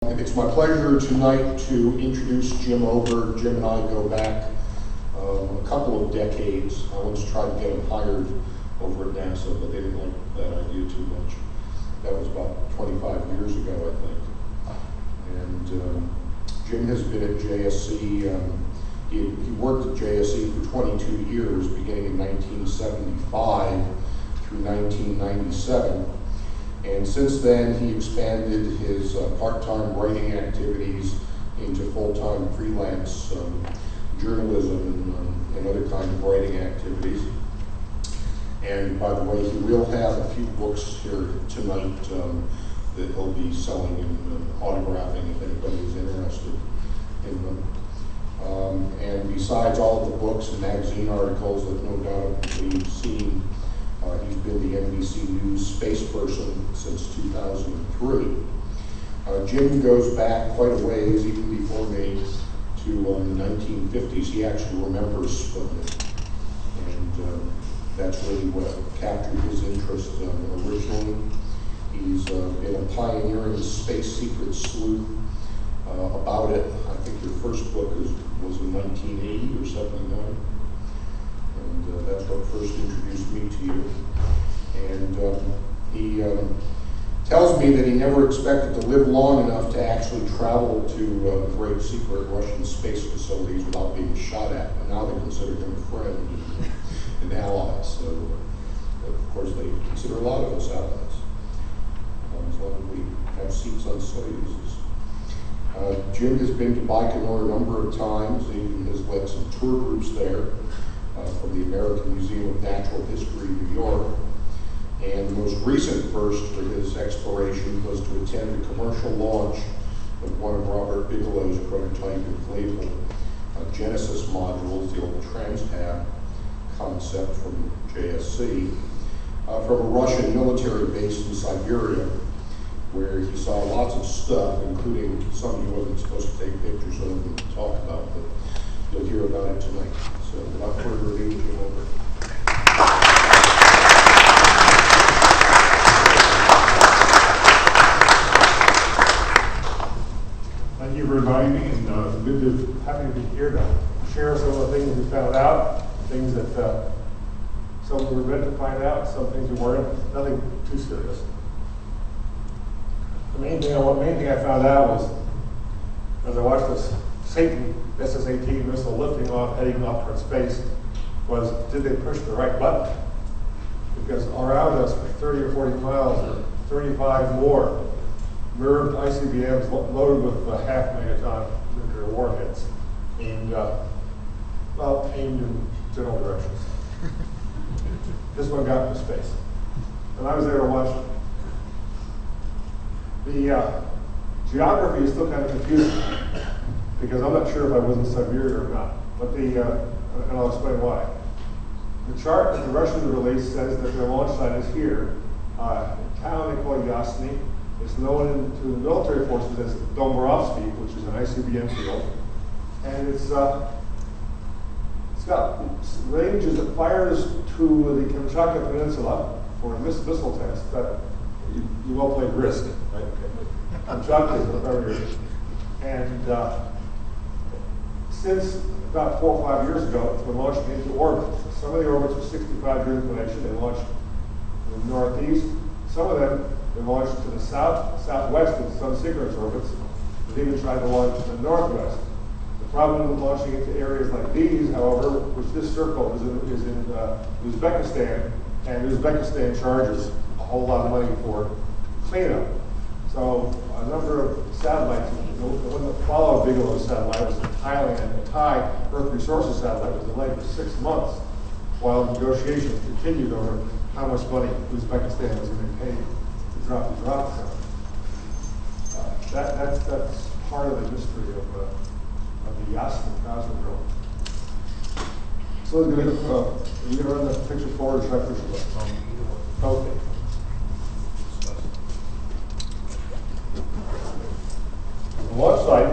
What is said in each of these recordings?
It's my pleasure tonight to introduce Jim Oberg. Jim and I go back a couple of decades. I once tried to get him hired over at NASA, but they didn't like that idea too much. That was about 25 years ago, I think. And Jim has been at JSC. He worked at JSC for 22 years, beginning in 1975 through 1997. And since then, he expanded his part-time writing activities into full-time freelance journalism and other kinds of writing activities. And by the way, he will have a few books here tonight that he'll be selling and autographing if anybody is interested in them. And besides all of the books and magazine articles that no doubt you've seen, he's been the NBC News space person since 2003. Jim goes back quite a ways, even before me, to the 1950s. He actually remembers it. And that's really what captured his interest originally. He's been a pioneering space secret sleuth about it. I think your first book was in 1980 or 79. And that's what first introduced me to you. And he tells me that he never expected to live long enough to actually travel to the great secret Russian space facilities without being shot at. But now they consider him a friend and ally. So, of course, they consider a lot of us allies, as long as we have seats on Soyuzes. Jim has been to Baikonur a number of times. He has led some tour groups there. From the American Museum of Natural History, New York. And the most recent first for his exploration was to attend the commercial launch of one of Robert Bigelow's prototype inflatable Genesis modules, the old TransTab concept from JSC, from a Russian military base in Siberia, where he saw lots of stuff, including some he wasn't supposed to take pictures of and talk about, but you'll hear about it tonight. So without further ado, Jim Oberg. Thank you for inviting me, and happy to be here to share some of the things we found out, things that some we were meant to find out, some things we weren't. Nothing too serious. The main thing I found out was, as I watched this Satan SS-18 missile lifting off, heading off towards space, was did they push the right button? Because around us for 30 or 40 miles are 35 more mirrored ICBMs loaded with half-megaton nuclear warheads, aimed in general directions. This one got into space. And I was there to watch it. The geography is still kind of confusing, because I'm not sure if I was in Siberia or not. But and I'll explain why. The chart that the Russians released says that their launch site is here. A town they call Yasniy. It's known to military forces as Dombarovskiy, which is an ICBM field. And it's got ranges that fires to the Kamchatka Peninsula for missile tests. But you well played Risk, right? Kamchatka is a very, and since about 4 or 5 years ago, it's been launched into orbit. Some of the orbits are 65 degrees inclination. They launched in the northeast. Some of them they launched to the southwest in some synchronous orbits. They even tried to launch to the northwest. The problem with launching into areas like these, however, which this circle is in Uzbekistan, and Uzbekistan charges a whole lot of money for cleanup. So a number of satellites, the one that followed Bigelow's satellite was in Thailand. A Thai Earth Resources satellite was delayed for 6 months while negotiations continued over how much money Uzbekistan was going to pay to drop the drop zone. That's part of the history of the Yasniy Cosmic drill. So we're going to run the picture forward, try to push it up. Okay. The launch site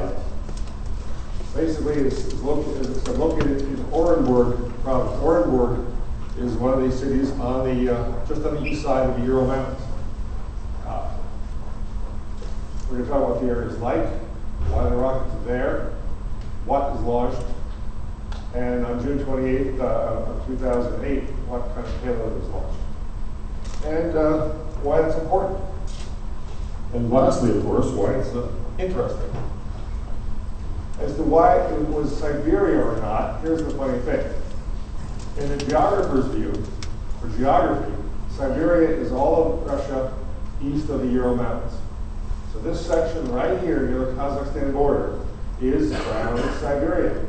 basically is located in Orenburg province. Orenburg is one of these cities on the just on the east side of the Ural Mountains. We're going to talk about what the area is like, why the rockets are there, what is launched, and on June 28th of 2008, what kind of payload was launched, and why it's important. And lastly, of course, why it's interesting. As to why it was Siberia or not, here's the funny thing. In the geographer's view, for geography, Siberia is all of Russia east of the Ural Mountains. So this section right here near the Kazakhstan border is around Siberia.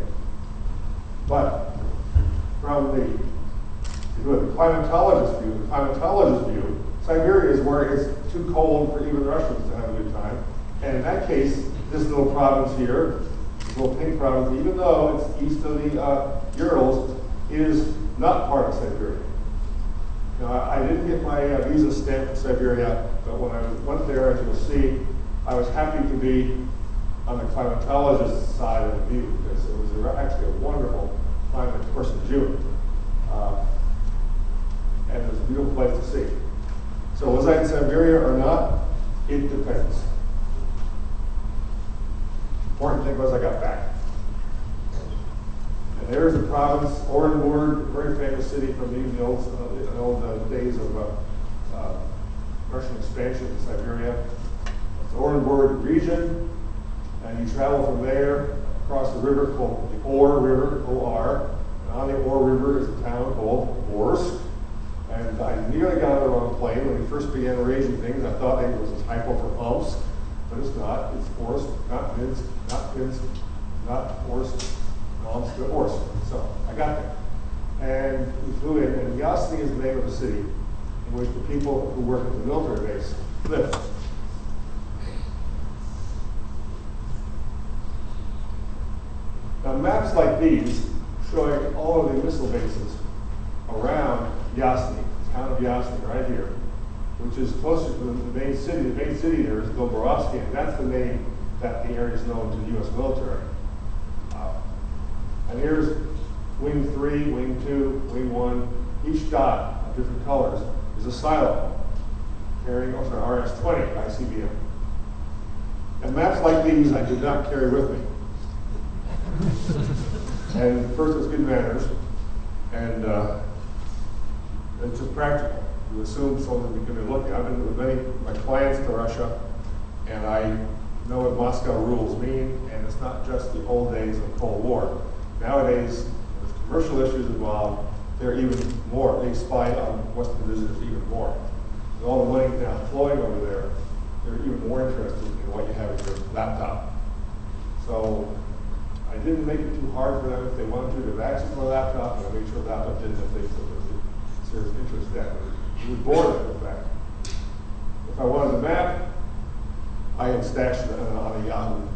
But from the climatologist view, Siberia is where it's too cold for even the Russians to have a good time. And in that case, this little province here, this little pink province, even though it's east of the Urals, is not part of Siberia. Now, I didn't get my visa stamp for Siberia, but when I went there, as you'll see, I was happy to be on the climatologist side of the view, because it was actually a wonderful climate, of course, in June. And it was a beautiful place to see. So was I in Siberia or not? It depends. Important thing was I got back. And there's the province, Orenburg, very famous city from the old days of Russian expansion in Siberia. It's the Orenburg region, and you travel from there across the river called the Or River, O-R. And on the Or River is a town called Orsk. And I nearly got on the wrong plane when we first began arranging things. I thought it was a typo for Omsk, but it's not. It's Orsk, not Minsk, not Pinsk, not Orsk, Omsk, but Orsk. So I got there. And we flew in, and Yasniy is the name of the city in which the people who work at the military base live. Now, maps like these showing all of the missile bases around Yasniy, the town of Yasniy right here, which is closer to the main city. The main city there is Dombarovskiy, and that's the name that the area is known to the U.S. military. And here's Wing 3, Wing 2, Wing 1. Each dot of different colors is a silo carrying RS-20 ICBM. And maps like these I did not carry with me. And first, it's good manners, and it's just practical. You assume someone is going to look. I've been with many of my clients to Russia, and I know what Moscow rules mean, and it's not just the old days of the Cold War. Nowadays, with commercial issues involved, they're even more. They spy on Western visitors even more. With all the money now flowing over there, they're even more interested in what you have in your laptop. So I didn't make it too hard for them. If they wanted to have access to my laptop, and I made sure the laptop didn't have things that there was a serious interest in. It would bore them, in fact. If I wanted the map, I had stashed it on a Yahoo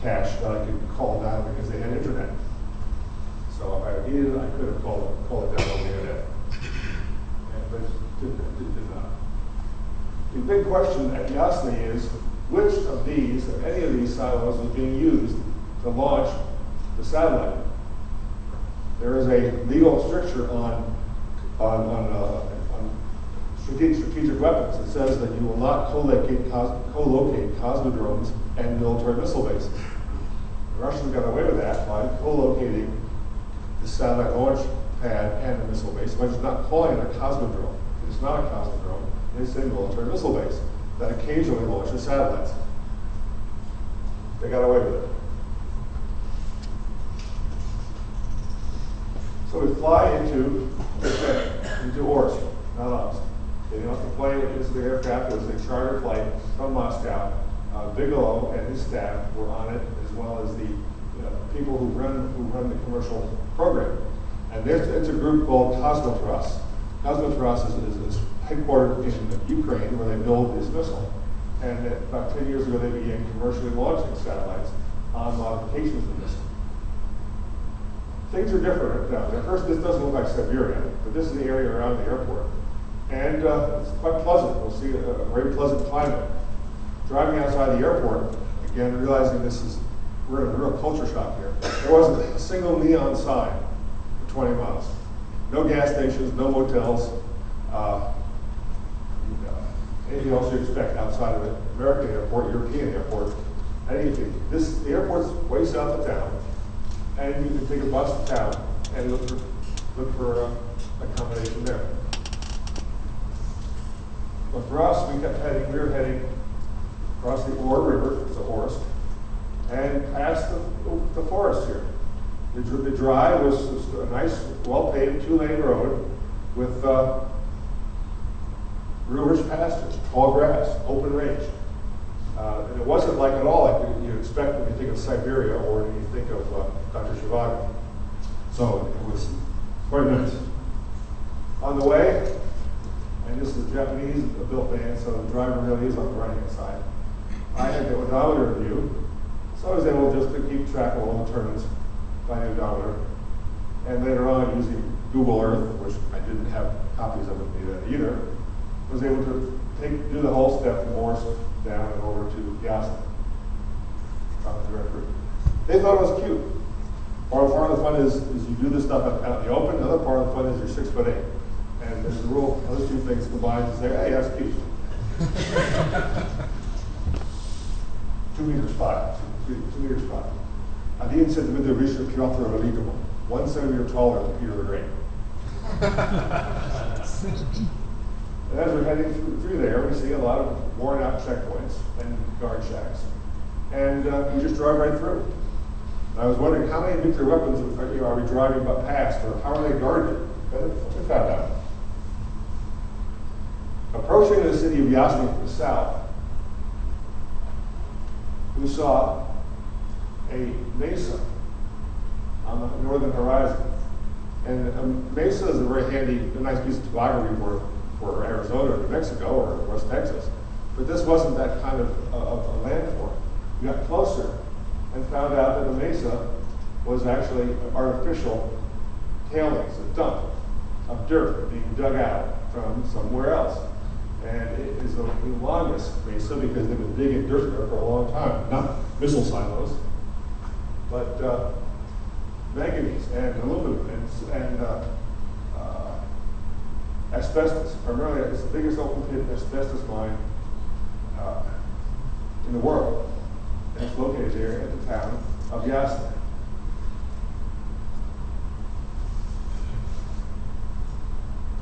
cache that I could call down because they had internet. So if I needed it, I could have called it down on the internet. But it did not. The big question at Yasniy is, which of these, of any of these silos, is being used to launch the satellite? There is a legal stricture on strategic weapons. It says that you will not co-locate cosmodromes and military missile bases. The Russians got away with that by co-locating the satellite launch pad and the missile base, but it's not calling it a cosmodrome. It's not a cosmodrome. It's a military missile base that occasionally launches satellites. They got away with it. So we fly into Orsk, not Omsk. Getting off the plane into the aircraft, it was a charter flight from Moscow. Bigelow and his staff were on it, as well as the people who run the commercial program. And it's a group called Cosmotras. Cosmotras is headquartered in Ukraine, where they build this missile. And about 10 years ago, they began commercially launching satellites on modifications of the missile. Things are different down there. First, this doesn't look like Siberia, but this is the area around the airport. And it's quite pleasant. We'll see a very pleasant climate. Driving outside the airport, again, realizing we're in a real culture shock here. There wasn't a single neon sign for 20 miles. No gas stations, no motels. anything else you expect outside of an American airport, European airport, anything. The airport's way south of town, and you can take a bus to town and look for accommodation there. But for us, we were heading across the Ore River, it's a Horst, and past the forest here. The drive was a nice, well-paved 2-lane road with real rich pastures, tall grass, open range. And it wasn't like at all like you expect when you think of Siberia or when you think of Dr. Zhivago. So it was quite nice. On the way, and this is a Japanese-built van, so the driver really is on the right-hand side. I had the odometer in view, so I was able just to keep track of all the turns by the odometer. And later on, using Google Earth, which I didn't have copies of it either, was able to do the whole step from Horst down and over to Yasniy on the direct route. They thought it was cute. Part of the fun is you do this stuff out in the open. The other part of the fun is you're 6'8". And there's a rule, those two things combined to say, hey, that's cute. 2 meters 5. 2 meters 5. A din centimeter vyšší Piotr Velikому. 1 centimeter taller than Peter the Great. And as we're heading through there, we see a lot of worn out checkpoints and guard shacks. And we just drive right through. And I was wondering how many nuclear weapons are we driving past, or how are they guarded? We found out. Approaching the city of Yasniy from the south, we saw a mesa on the northern horizon. And a mesa is a very handy, a nice piece of topography for Arizona or New Mexico or West Texas. But this wasn't that kind of a landform. We got closer and found out that the mesa was actually artificial tailings, a dump of dirt being dug out from somewhere else. And it is a humongous mesa because they've been digging dirt there for a long time. Not missile silos, but manganese and aluminum and asbestos. Primarily, it's the biggest open pit asbestos mine in the world. And it's located there at the town of Yasniy.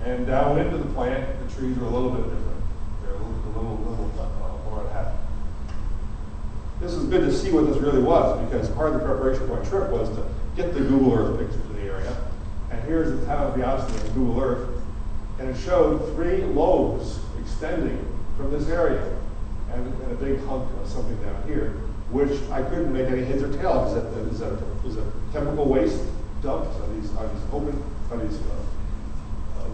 And down into the plant, the trees are a little bit different. They're a little more unhappy. This is good to see what this really was, because part of the preparation for my trip was to get the Google Earth pictures of the area. And here's the town of Yasniy in Google Earth. And it showed 3 lobes extending from this area. And a big hunk of something down here, which I couldn't make any heads or tails. Is that chemical waste dumps? Are these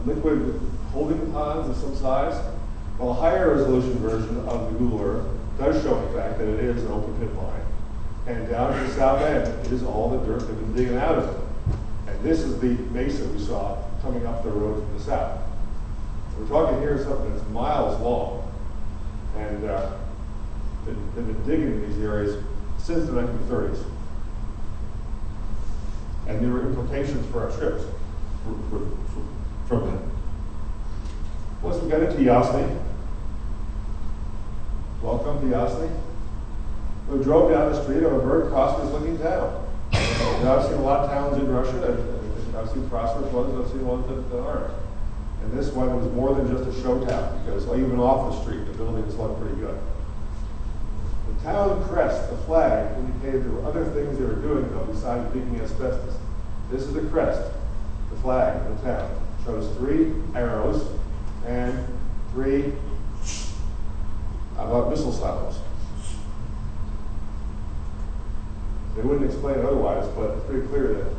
liquid holding ponds of some size? Well, a higher resolution version of the Google Earth does show, in fact, that it is an open pit mine. And down to the south end is all the dirt they've been digging out of it. And this is the mesa we saw coming up the road from the south. We're talking here something that's miles long. And they've been digging in these areas since the 1930s. And there were implications for our trips from that. Once we got into Yasniy, welcome to Yasniy, we drove down the street of a very prosperous looking town. I've seen a lot of towns in Russia, and I've seen prosperous ones, and I've seen ones that aren't. And this one was more than just a show town, because even off the street, the buildings looked pretty good. The town crest, the flag, indicated there were other things they were doing, though, besides digging asbestos. This is the crest, the flag of the town. It shows 3 arrows and 3 missile silos. They wouldn't explain it otherwise, but it's pretty clear that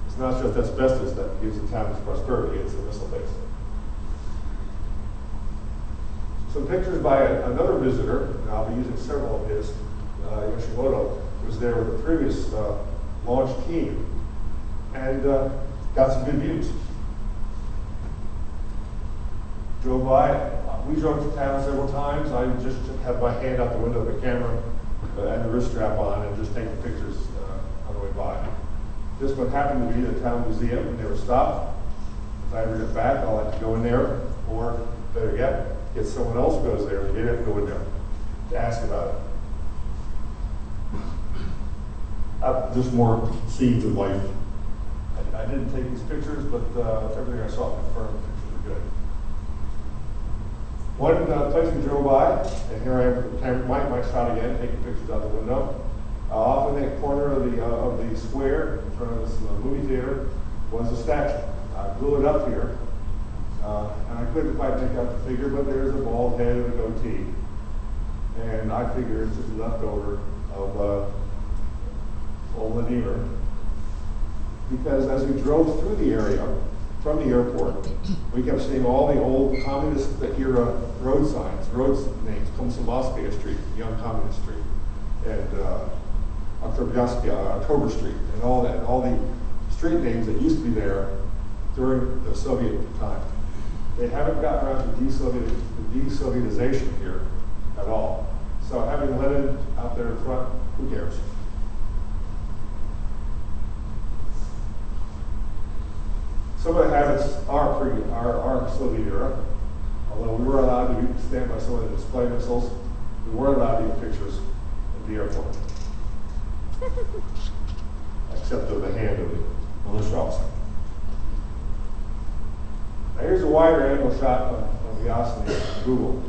it's not just asbestos that gives the town its prosperity, it's a missile base. Some pictures by another visitor, and I'll be using several of his, Yoshimoto, was there with the previous launch team, and got some good views. Drove by, we drove to town several times. I just had my hand out the window of the camera and the wrist strap on and just taking pictures on the way by. This one happened to be the town museum, and they were stopped. If I ever get back, I'll like to go in there, or better yet, guess someone else goes there and they didn't go in there to ask about it. Just more scenes of life. I didn't take these pictures, but everything I saw confirmed the pictures are good. One place we drove by, and here I am, my shot again, taking pictures out the window. Off in that corner of the square in front of this movie theater was a statue. I blew it up here, and I couldn't quite make out the figure, but there's a bald head and a goatee. And I figure it's just a leftover of old Dnepr. Because as we drove through the area from the airport, we kept seeing all the old communist era road signs, road names, Komsomolskaya Street, Young Communist Street, and October Street, and all that, all the street names that used to be there during the Soviet time. They haven't gotten around to de-Sovietization here at all. So having Lenin out there in front, who cares? Some of the habits are Soviet era, although we were allowed to stand by some of the display missiles. We weren't allowed to get pictures at the airport, except of the hand of the militia officer. Now here's a wider angle shot of Yasniy on Google.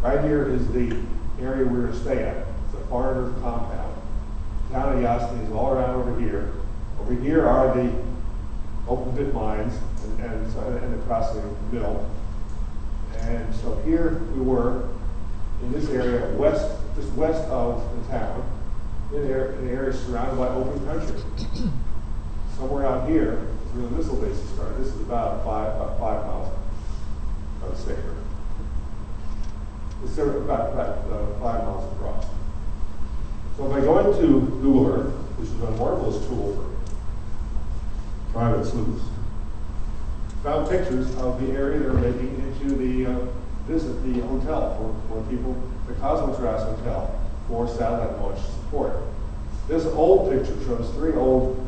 Right here is the area we're going to stay at. It's a foreigner compound. The town of Yasniy is all around over here. Over here are the open pit mines and the processing mill. And so here we were in this area just west of the town, in an area surrounded by open country. Somewhere out here is where the missile bases started. This is about 5 miles, I would say. It's about 5 miles across. So by going to Google Earth, which is a marvelous tool for private sleuths, found pictures of the area they're making into the hotel for people, the Cosmotras Hotel for satellite launch support. This old picture shows 3 old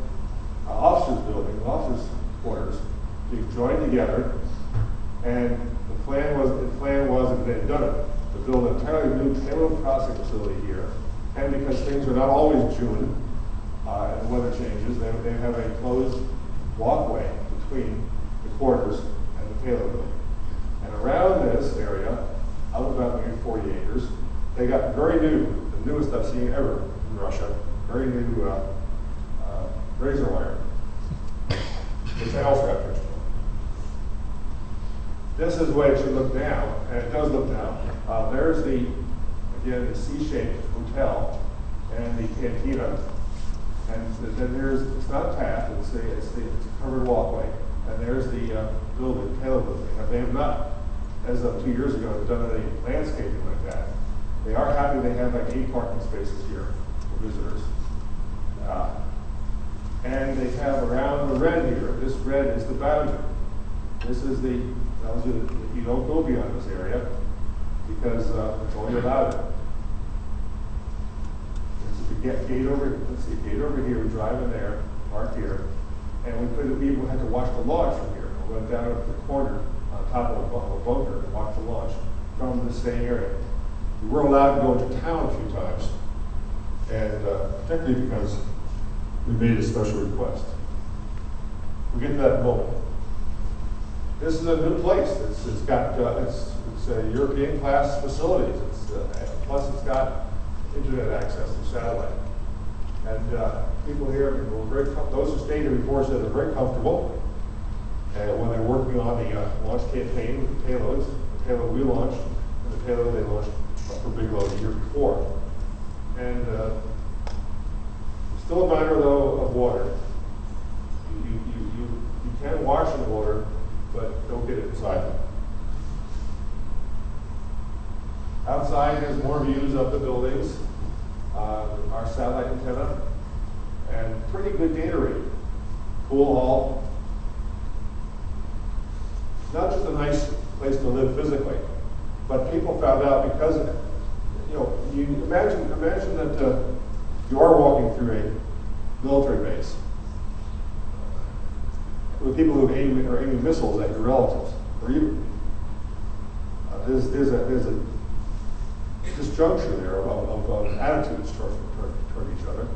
officers' buildings, officers' quarters, being joined together, and the plan was if they had done it, to build an entirely new payload processing facility here, and because things are not always June and the weather changes, they have a closed walkway between the quarters and the payload building. And around this area, out about maybe 40 acres, they got very new, the newest I've seen ever in Russia, very new razor wire, which I also have pictures of. This is the way it should look now, and it does look now. There's again, the C-shaped hotel and the cantina. And then it's not a path, it's a covered walkway. And there's the building, payload building. Now, they have not, as of 2 years ago, done any landscaping like that. They are happy they have like 8 parking spaces here for visitors. And they have around the red here, this red is the boundary. This is tells you that you don't go beyond this area because it's only allowed it. Gate over, let's see, gate over here, we drive in there, park here, and we had to watch the launch from here. We went down to the corner on top of a bunker and watched the launch from the same area. We were allowed to go into town a few times, and particularly because we made a special request. We'll get to that in a moment. This is a new place. It's got it's a European class facilities. Plus it's got internet access to satellite. And people here were very those who stayed here before said they're very comfortable. And when they're working on the launch campaign with the payloads, the payload we launched, and the payload they launched for Bigelow the year before. And still a matter though of water. You can wash in the water, but don't get it inside. Outside, there's more views of the buildings, our satellite antenna, and pretty good data rate. Pool hall. It's not just a nice place to live physically, but people found out because, you imagine that you are walking through a military base with people who are aiming missiles at your relatives, or there's a disjunction there of attitudes toward each other,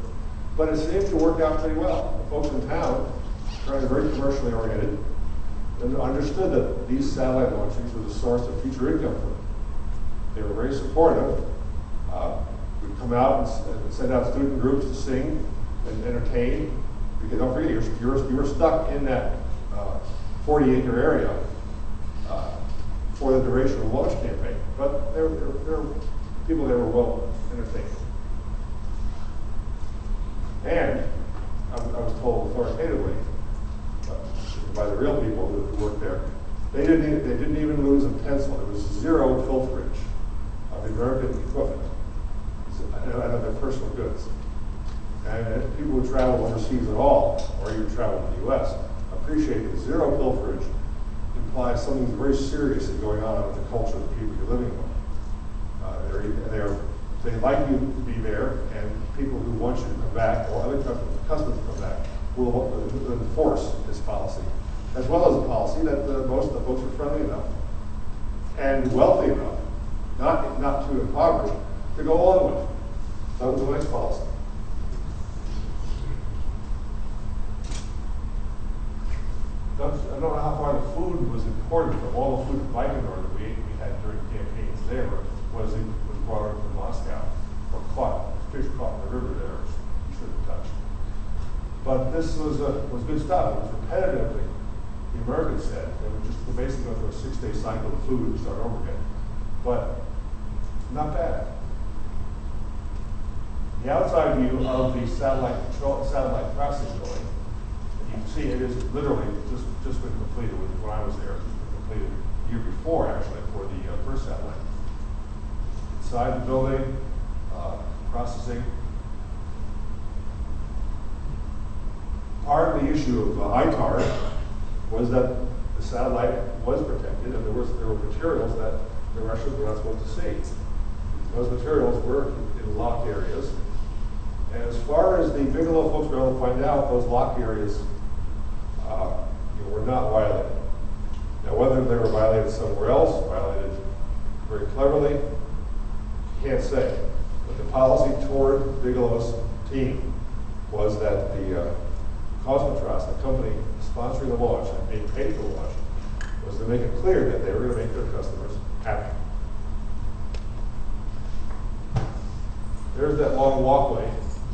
but it seems to work out pretty well. The folks in town are very commercially oriented and understood that these satellite launchings were the source of future income for them. They were very supportive. We'd come out and send out student groups to sing and entertain. Because don't forget, you were stuck in that 40-acre area for the duration of the launch campaign. But there were people that were well entertained. And I was told authoritatively by the real people who worked there, they didn't even lose a pencil. There was zero pilferage of American equipment and of their personal goods. And people who travel overseas at all, or even travel to the U.S., appreciate that zero pilferage implies something very serious is going on with the culture of the people you're living with. They like you to be there, and people who want you to come back, or other customers to come back, will enforce this policy, as well as a policy that most of the folks are friendly enough and wealthy enough, not too impoverished, to go along with. That was a nice policy. I don't know how far the food was imported from. All the food from Bigelow that we had during campaigns there was brought over from Moscow, or caught, fish caught in the river there, you shouldn't have touched. But this was good stuff. It was repetitively, the Americans said, they would just basically go through a 6-day cycle of food and start over again. But not bad. The outside view of the satellite processing building, you can see it is literally just been completed when I was there. It's been completed the year before, actually, for the first satellite. Inside the building, processing. Part of the issue of ITAR was that the satellite was protected, and there were materials that the Russians were not supposed to see. Those materials were in locked areas. And as far as the Bigelow folks were able to find out, those locked areas were not violated. Now, whether they were violated somewhere else, violated very cleverly, can't say. But the policy toward Bigelow's team was that the Cosmotrust, the company sponsoring the launch and being paid for the launch, was to make it clear that they were going to make their customers happy. There's that long walkway,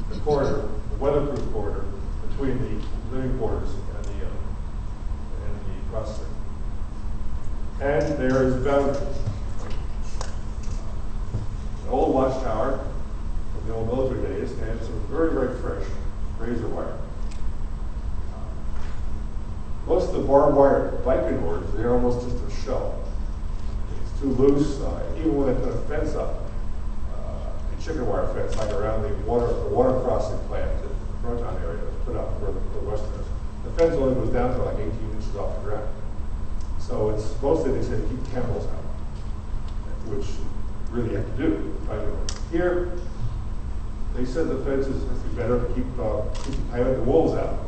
the corridor, the weatherproof corridor between the living quarters and the processing. And there is the boundary. An old watchtower from the old military days, and some very, very fresh razor wire. Most of the barbed wire Viking boards, they're almost just a shell. It's too loose. Even when they put a fence up, a chicken wire fence, like around the water crossing plant at the Proton area, was put up for the Westerners. The fence only goes down to like 18 inches off the ground. So it's mostly, they say, to keep chemicals out, which really you have to do. Here, they said the fences would be better to keep the wolves out.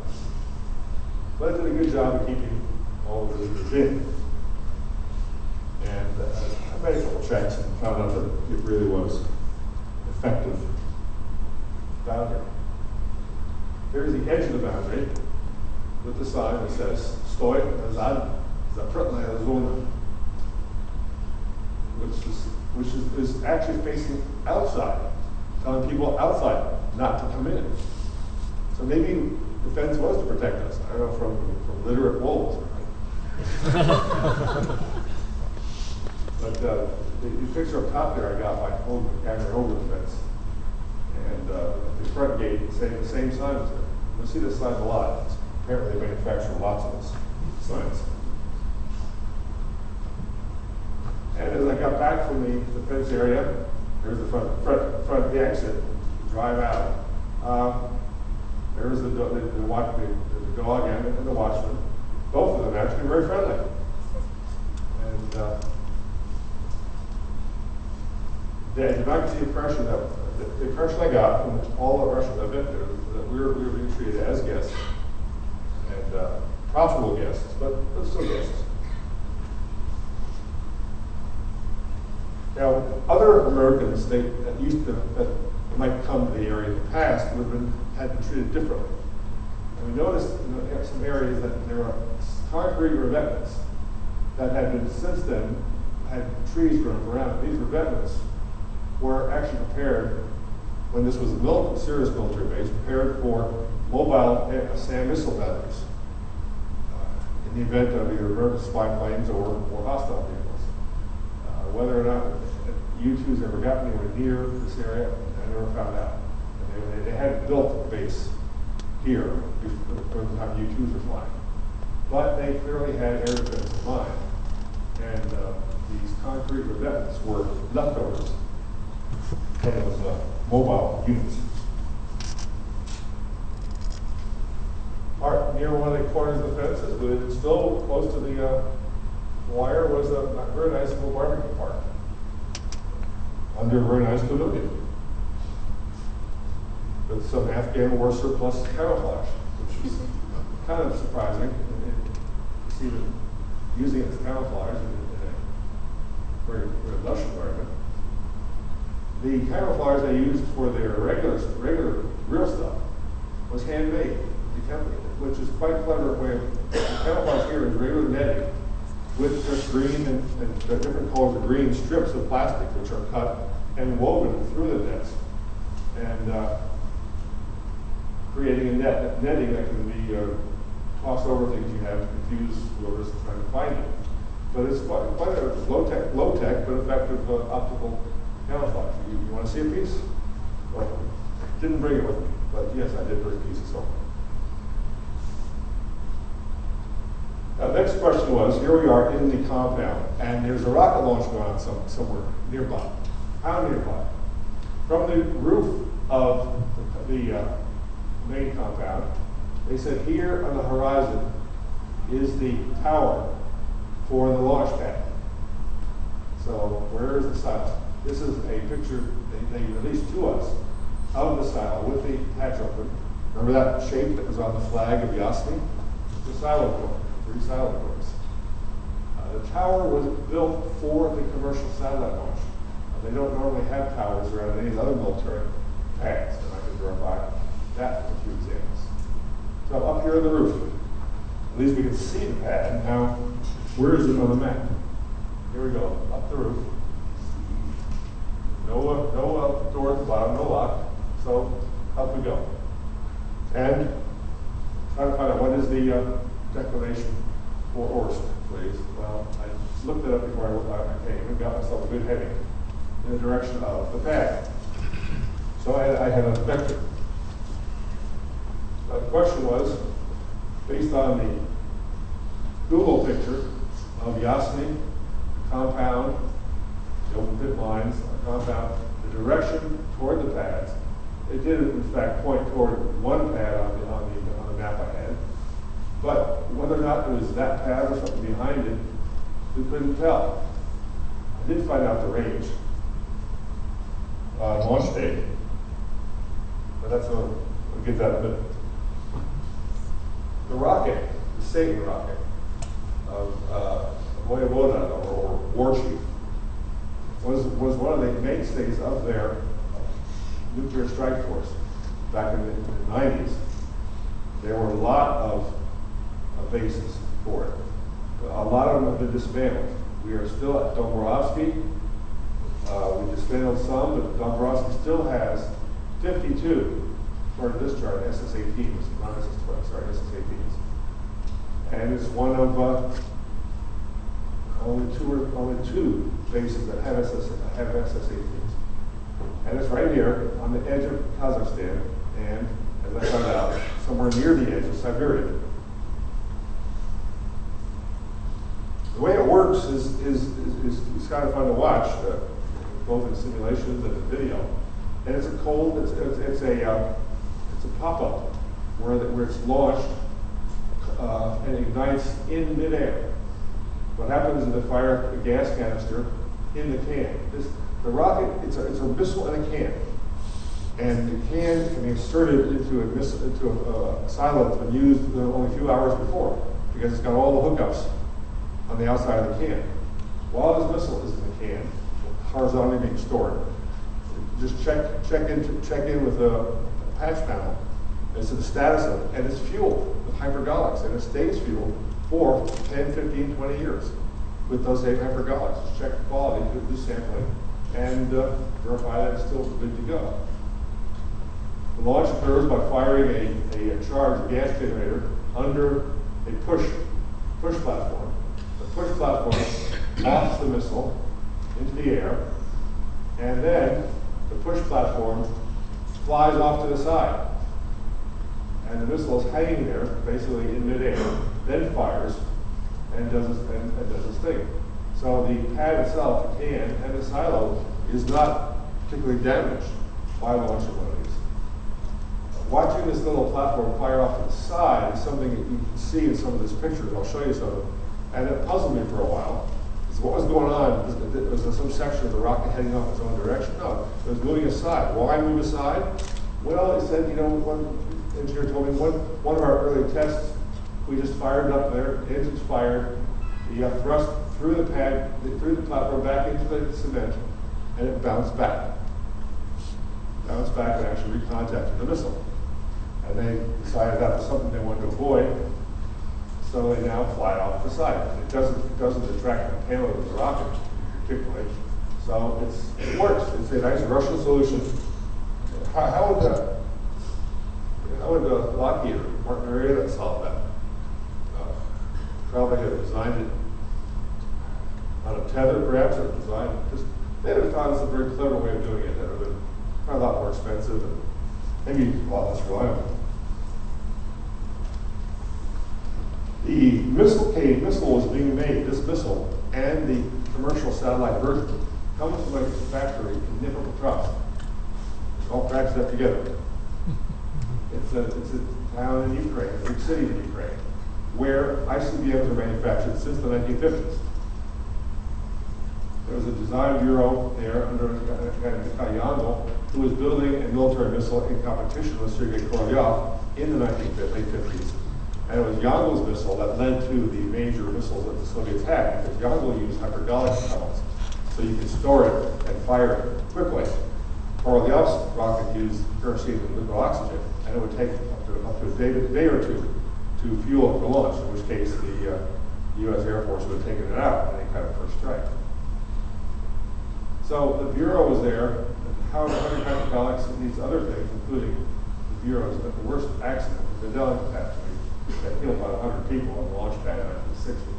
But it did a good job of keeping all the visitors in. And I made a couple checks and found out that it really was effective boundary. Here's the edge of the boundary with the sign that says "Stoi zapretная zona," which is actually facing outside, telling people outside not to come in. So maybe the fence was to protect us. I don't know, from literate wolves. But the picture up top there I got by holding the camera over the fence. And the front gate saying the same sign was there. You'll see this sign a lot. Apparently they manufacture lots of those signs. And as I got back from the fence area, there's the front the exit, drive out. There's the dog and the watchman. Both of them actually very friendly. And I did not get the impression I got from all the Russians I've been there that we were being treated as guests and profitable guests, but still guests. Now, other Americans that might come to the area in the past had been treated differently. And we noticed in some areas that there are concrete revetments that had been since then had trees growing around. These revetments were actually prepared when this was a serious military base, prepared for mobile SAM missile batteries in the event of either American spy planes or hostile vehicles. Whether or not U-2s ever got anywhere near this area, I never found out. And they hadn't built a base here before the time U-2s were flying. But they clearly had air defense in mind. And these concrete revetments were leftovers from those mobile units. All right, near one of the corners of the fences, but still close to the wire, was a very nice little barbecue park under a very nice pavilion with some Afghan war surplus camouflage, which is kind of surprising to see them using it as camouflage in a very lush environment. The camouflage they used for their regular real stuff was handmade, which is quite clever way of the camouflage here is regular netting with just green and different colors of green strips of plastic which are cut and woven through the nets and creating a netting that can be tossed over things you have to confuse whoever's trying to find it. But it's quite a low tech but effective optical camouflage. You want to see a piece? Well, didn't bring it with me, but yes, I did bring a piece of something. Next question was, here we are in the compound, and there's a rocket launch going on somewhere nearby. How nearby? From the roof of the main compound, they said here on the horizon is the tower for the launch pad. So where is the silo? This is a picture they released to us of the silo with the hatch open. Remember that shape that was on the flag of Yasniy? The silo door. 3 silo doors. The tower was built for the commercial satellite launch. They don't normally have towers around any other military pads, and I can verify that from a few examples. So up here on the roof, at least we can see the pad. Now, where is it on the map? Here we go, up the roof. No door at the bottom, no lock. So up we go. And try to find out what is the declination for Orsk, please. Well, I looked it up before I came and got myself a good heading in the direction of the pad. So I had a vector. The question was, based on the Google picture of Yasniy, compound, the open pit mines, compound, the direction toward the pads, it did in fact point toward one pad on the map I had. But whether or not it was that pad or something behind it, we couldn't tell. I did find out the range on launch day, but we'll get that in a minute. The rocket, the Satan rocket of Voyevoda or War Chief, was one of the mainstays of their nuclear strike force back in the 90s. There were a lot of bases for it. A lot of them have been dismantled. We are still at Dombarovskiy. We dismantled some, but Dombarovskiy still has 52 for discharge SS-18s, not SS-12, sorry, SS-18s. And it's one of only two bases that have SS-18s. And it's right here on the edge of Kazakhstan, and as I found out, somewhere near the edge of Siberia. The way it works is kind of fun to watch, both in simulations and in video. And it's a pop-up where it's launched and ignites in midair. What happens is they fire a gas canister in the can. The rocket, it's a missile in a can. And the can can be inserted into a silo that's been used only a few hours before, because it's got all the hookups on the outside of the can. While this missile is in the can, horizontally being stored. Just check in with a patch panel as to the status of it, and it's fueled with hypergolics, and it stays fueled for 10, 15, 20 years with those same hypergolics. Just check the quality, do sampling, and verify that it's still good to go. The launch occurs by firing a charged gas generator under a push platform. The push platform lofts the missile into the air, and then the push platform flies off to the side. And the missile is hanging there, basically in midair, then fires and does its thing. So the pad itself, the can, and the silo is not particularly damaged by launching one of these. Watching this little platform fire off to the side is something that you can see in some of these pictures. I'll show you some of them. And it puzzled me for a while. So what was going on? Was there some section of the rocket heading off its own direction? No, it was moving aside. Why move aside? Well, it said, one engineer told me one of our early tests, we just fired up there, engines fired, you got thrust through the pad, through the platform back into the cement, and it bounced back. Bounced back and actually recontacted the missile. And they decided that was something they wanted to avoid, so they now fly it off the side. It doesn't detract the payload of the rocket particularly, so it works. It's a nice Russian solution. How would Lockheed or Martin Marietta solve that? Probably have designed it on a tether, perhaps, or they would have found us a very clever way of doing it that would have been probably a lot more expensive and maybe a lot less reliable. The missile was being made, this missile and the commercial satellite version comes from a factory in Dnepr. It's all packaged up together. It's a town in Ukraine, a big city in Ukraine, where ICBMs are manufactured since the 1950s. There was a design bureau there under a guy named Yasniy, who was building a military missile in competition with Sergei Korolev in the late 50s. And it was Yangel's missile that led to the major missiles that the Soviets had, because Yangel used hypergolic propellants, so you could store it and fire it quickly. Korolev's rocket used kerosene and liquid oxygen, and it would take up to a day or two to fuel it for launch, in which case the U.S. Air Force would have taken it out in any kind of first strike. So the Bureau was there, and how hypergolics and these other things, including the Bureau's the worst accident, the Medellin catastrophe, that killed about 100 people on the launch pad in 1960.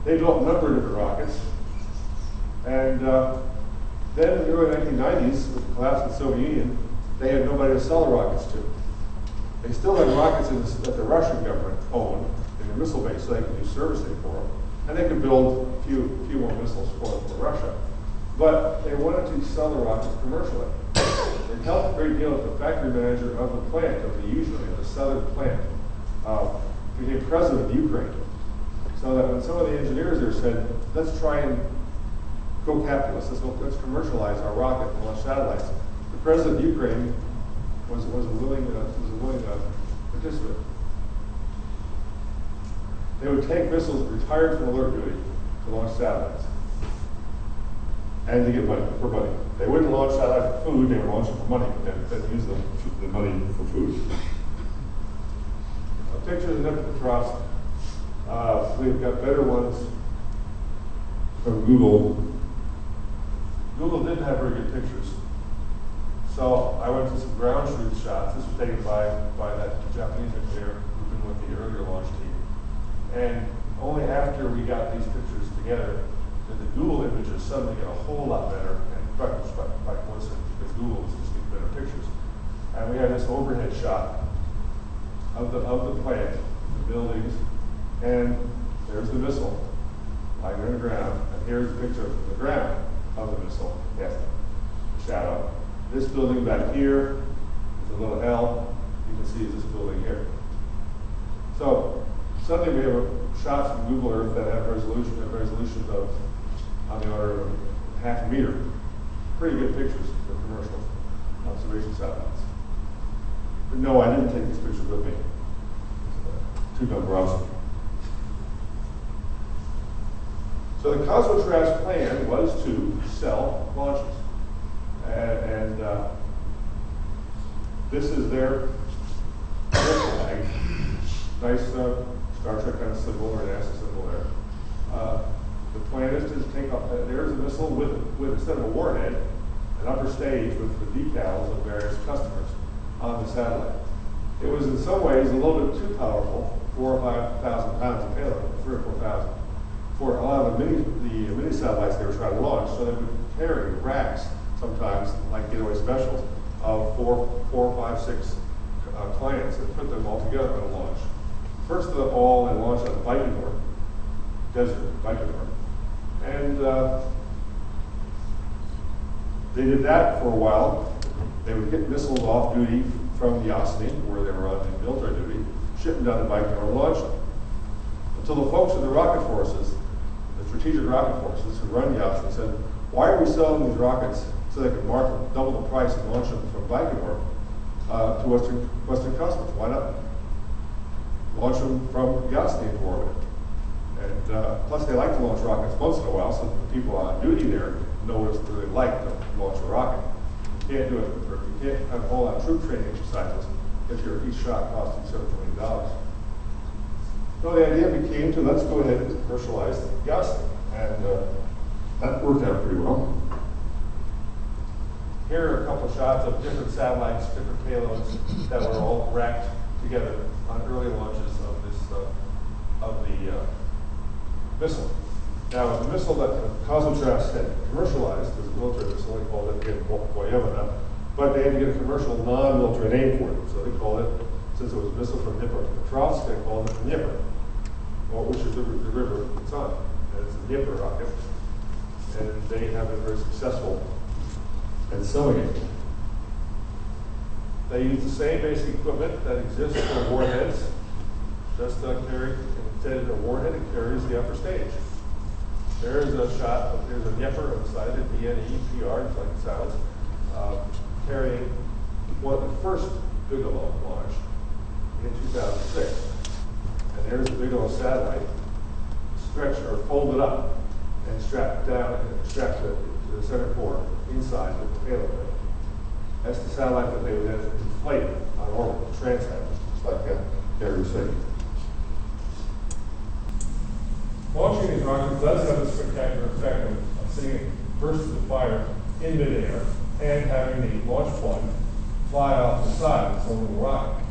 They built a number of different rockets, and then in the early 1990s, with the collapse of the Soviet Union, they had nobody to sell the rockets to. They still had rockets that the Russian government owned in the missile base, so they could do servicing for them, and they could build a few more missiles for Russia. But they wanted to sell the rockets commercially. It helped a great deal with the factory manager of the plant, of the southern plant, became president of Ukraine. So that when some of the engineers there said, let's try and go capitalist, let's commercialize our rocket and launch satellites, the president of Ukraine was a willing participant. They would take missiles retired from alert duty to launch satellites and to get money for money. They wouldn't launch satellites for food, they would launch them for money, but then use the money for food. Pictures of Dnepr. We've got better ones from Google. Google didn't have very good pictures. So I went to some ground truth shots. This was taken by that Japanese engineer who'd been with the earlier launch team. And only after we got these pictures together did the Google images suddenly get a whole lot better, and by coincidence, because Google was just getting better pictures. And we had this overhead shot of the plant, the buildings, and there's the missile lying on the ground, and here's a picture from the ground of the missile. Yes, shadow. This building back here is a little L. You can see is this building here. So suddenly we have shots from Google Earth that have resolutions of on the order of half a meter. Pretty good pictures for commercial observation satellites. But no, I didn't take these pictures with me to Dombarovskiy. So the Cosmotrat's plan was to sell launches. And this is their flag. Nice Star Trek kind of symbol or NASA symbol there. The plan is to take off, there's a missile with instead of a warhead, an upper stage with the decals of various customers on the satellite. It was in some ways a little bit too powerful, 4,000 or 5,000 pounds of payload, 3,000 or 4,000, for a lot of the mini satellites they were trying to launch. So they would carry racks sometimes, like getaway specials, of four, 5, 6 clients and put them all together on a launch. First of all, they launched on Bigelow, desert Bigelow, and they did that for a while. They would get missiles off duty from Yasniy, where they were on military duty, ship them down to Bigelow and launch them. Until the folks in the rocket forces, the strategic rocket forces who run Yasniy said, why are we selling these rockets so they can double the price and launch them from Bigelow to Western customers? Why not launch them from Yasniy into orbit? And plus they like to launch rockets once in a while, so the people on duty there know what it's really like to launch a rocket. You can't do it, you can't have a whole lot of troop training exercises if each shot costs you $7 million. So the idea became to let's go ahead and commercialize Yasniy, and that worked out pretty well. Here are a couple of shots of different satellites, different payloads that were all racked together on early launches of the missile. Now, the missile that Cosmotrat had commercialized was a military missile. They called it again Voyevna, but they had to get a commercial non-military name for it. So they called it, since it was a missile from Dnepr, they called it Dnepr, which is the river it's on. And it's a Dnepr rocket, and they have been very successful at selling it. They use the same basic equipment that exists for warheads, just instead of a warhead, it carries the upper stage. There's a shot, there's a Dnepr on the side, a Dnepr, just like it sounds, carrying one of the first Bigelow launch in 2006. And there's the Bigelow satellite stretched or folded up and strapped down and strapped to the center core inside with the payload. That's the satellite that they would then inflate on orbit, transat, just like Gary was saying. Launching these rockets does have a spectacular effect of seeing bursts of fire in midair and having the launch plug fly off the side of its own little rocket.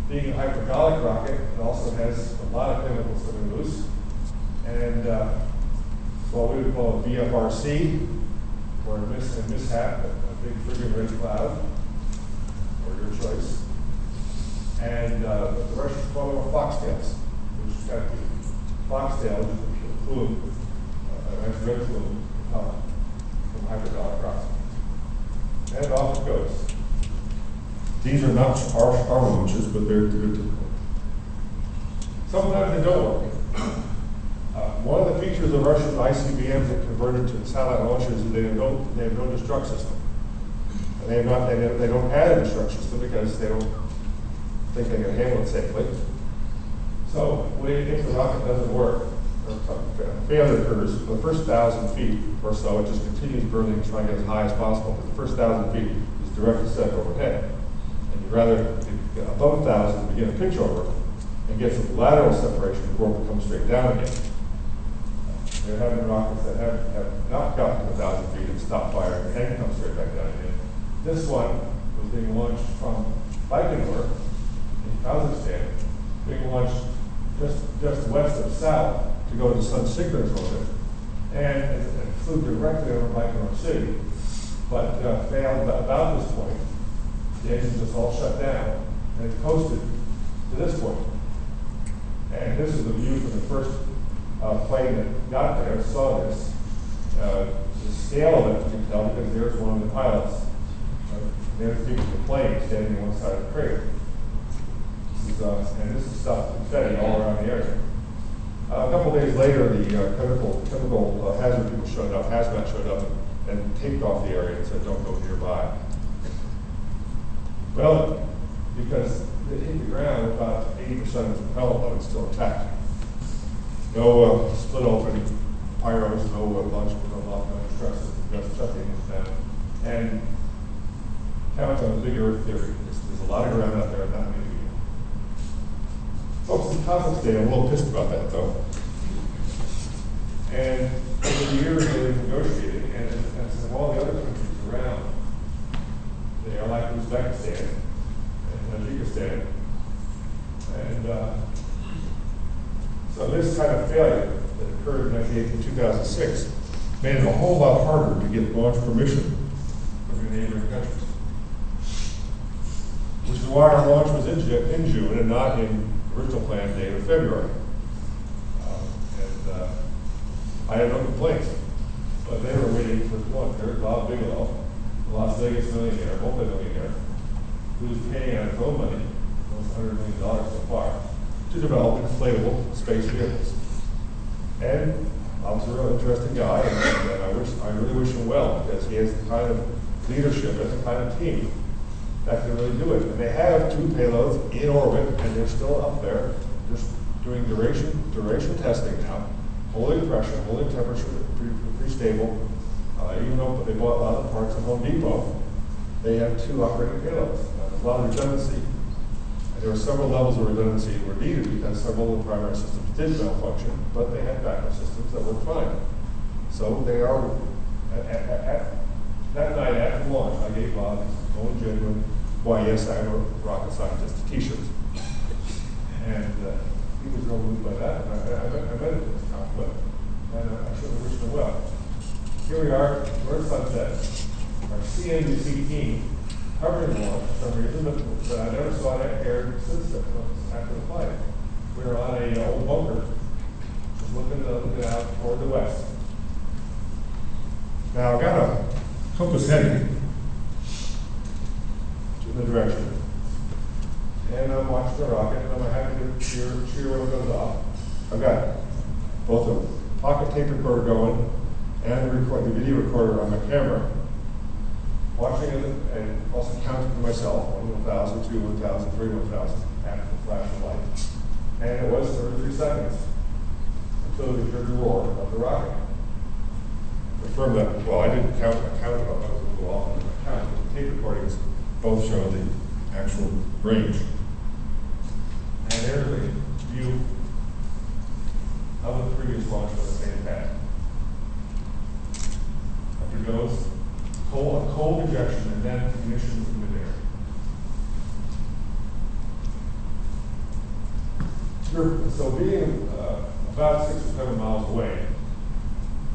Being a hypergolic rocket, it also has a lot of chemicals coming loose, and what we would call a VFRC, or a mishap, a big friggin' red cloud, or your choice. And the Russians call them foxtails, which is kind of cute. Foxtail is a plume, a nice red plume from hypergolic rockets. And off it goes. These are not our launches, but they're typical. Sometimes they don't work. One of the features of Russian ICBMs that converted to satellite launchers is they have no destruct system. And they don't add a destruct system because they don't think they can handle it safely. So if the rocket doesn't work, or failure occurs, for the first 1,000 feet or so, it just continues burning, trying to get as high as possible. But the first 1,000 feet is direct descent overhead. And you'd rather, above 1,000, begin a pitch over and get some lateral separation before it comes straight down again. They're having rockets that have not gotten to 1,000 feet and stopped firing and come straight back down again. This one was being launched from Bigelow in Kazakhstan, being launched just west of south to go to Sun synchronous orbit, and it flew directly over Bigelow City, but failed about this point. The engine was all shut down, and it coasted to this point. And this is the view from the first plane that got there, saw this. The scale of it, you can tell, because there's one of the pilots. There's the plane standing on one side of the crater. And this is stuff, confetti all around the area. A couple days later, the chemical hazard people showed up, hazmat showed up, and taped off the area and said, don't go nearby. Well, because it hit the ground, about 80% of the propellant load is still intact. no split open pyros, no launch, no stresses, just chucking them. And count on the big Earth theory. There's a lot of ground out there, and not many people. Folks in cosmos today, I'm a little pissed about that though. And over the years they negotiated, and some of all the other countries around, they are like Uzbekistan and Tajikistan. And so this kind of failure that occurred in 2006 made it a whole lot harder to get launch permission from your neighboring countries. Which is why our launch was in June and not in the original planned date of February. I had no complaints, but they were waiting for one. There's Bob Bigelow, the Las Vegas millionaire, multi-millionaire, who's paying out his own money, almost $100 million so far, to develop inflatable space vehicles. And Bob's a real interesting guy, and I really wish him well, because he has the kind of leadership and the kind of team that can really do it. And they have 2 payloads in orbit, and they're still up there, just doing duration testing now. Holding pressure, holding temperature, pretty stable. Even though they bought a lot of parts at Home Depot, they have 2 operating payloads. There's a lot of redundancy. And there were several levels of redundancy that were needed because several of the primary systems did malfunction, but they had backup systems that worked fine. So they are, that night after launch, I gave Bob his own genuine, why yes, I'm a rocket scientist t-shirt. And he was real moved by that. And I met him this conflict, and I should have wished him well. Here we are, we're at sunset. Our CNBC team covering the launch for some reason, but I never saw that air since after the flight. We were on a old bunker, just looking out toward the west. Now I've got a compass heading in the direction. And I'm watching the rocket, and I'm happy to cheer when it goes off. I've got both a pocket tape recorder going and the video recorder on my camera, watching it and also counting to myself, 1,000, 2, 1,000, 3, 1,000, after the flash of light. And it was 33 seconds until we heard the roar of the rocket. Confirm that, well, I didn't count it, I was a little off on my count, but the tape recordings both show the actual range. And there's a view of the previous launch on the same pad. After goes a cold ejection and then ignition in midair. So being about 6 or 7 miles away,